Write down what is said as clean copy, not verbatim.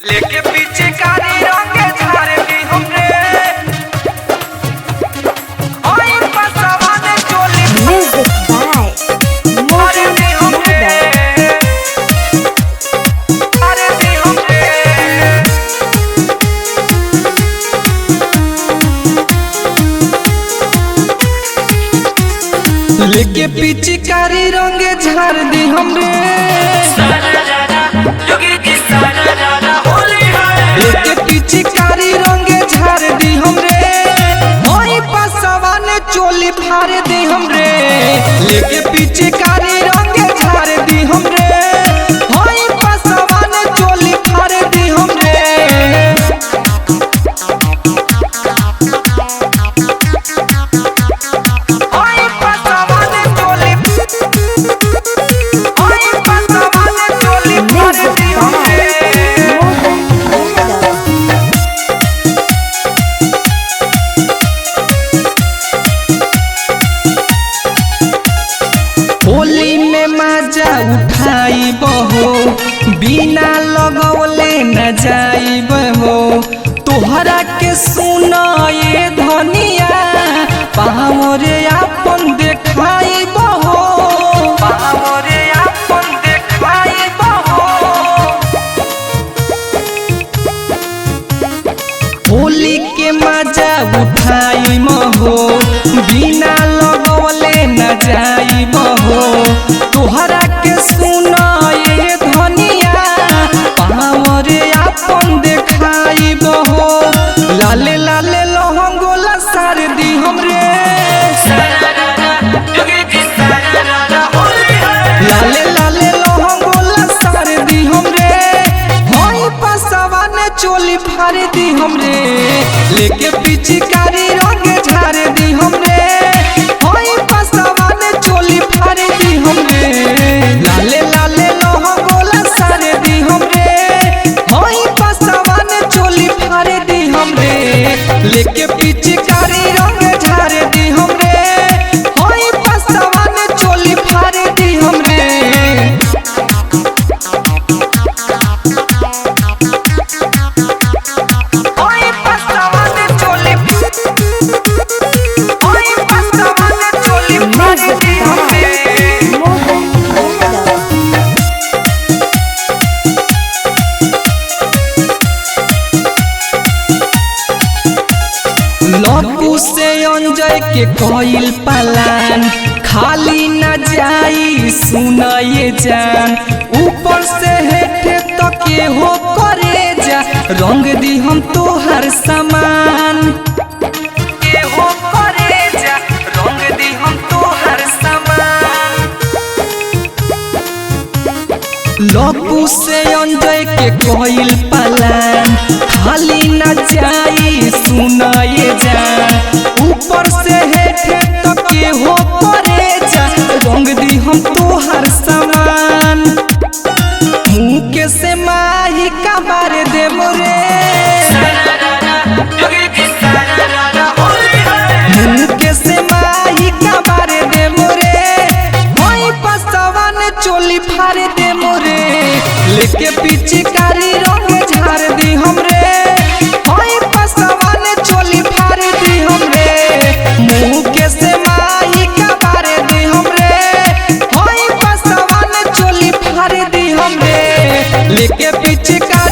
लेके पीछे कारी रंगे झारे दी हमरे ओए पसवा ने चोली Music by मारे दी हमरे मारे दी हमरे लेके पीछे कारी रंगे झार दी हमरे लेके पीछे कारी रंगे झार दी हमरे ओए पसवा ने चोली फाड़ दी हमरे लेके पीछे कारी रंगे झार दी हमरे ओए पसवा ने चोली फाड़ दी हमरे ओए पसवा ने चोली ओए पसवा ने चोली फाड़ दी हमरे होली में मजा उठाई बहो बिना लगौले न जाई बहो तोहरा के सुना ये धनिया पावरे अपन देखाई बहो पावरे अपन देखाई बहो होली के मजा उठाई महो बिना लगौले न जाई बहो तोहरा के सुना ये धनिया पावरे अपन देखाई बहो लाले लाले लहंगोला सार दी हमरे लाले लाले लहंगोला सार दी हमरे होई पसवा ने चोली फाड़ दी हमरे लेके पीछे कारी रंगे झाड़ दी हमरे होई पसवा ने चोली फाड़ दी हमरे लाले लाले लहंगोला सार दी हमरे होई पसवा ने चोली फाड़ दी हमरे लेके पीछे कारी रंगे झाड़ दी हमरे होई पसवा ने चोली फाड़ दी हमरे ओए पसवा ने चोली ओए पसवा ने चोली फाड़ दी हमरे लपू से अंजय के कोइल पलान खाली न जाई सुना ये जान ऊपर से हेठे तक के हो करे जा रंग दी हम तोहर सामान के हो करे जा रंग दी हम तोहर सामान लपू से अंजय के कोइल पलान खाली न जाई सुना ये जान ऊपर से हेठे तक के हो करे जा रंग दी हम तोहर सामान मुँह के से माही का बार दे मोरे मुँह के से माही का बार दे मोरे होई पसवा ने चोली फाड़ दे मोरे लेके पीछे कारी रंग झाड़ दी हमरे होई पसवा ने चोली फाड़ दी हमरे मुँह के से माही का बार दी हमरे होई पसवा ने चोली फाड़ दी हमरे लेके पीछे कारी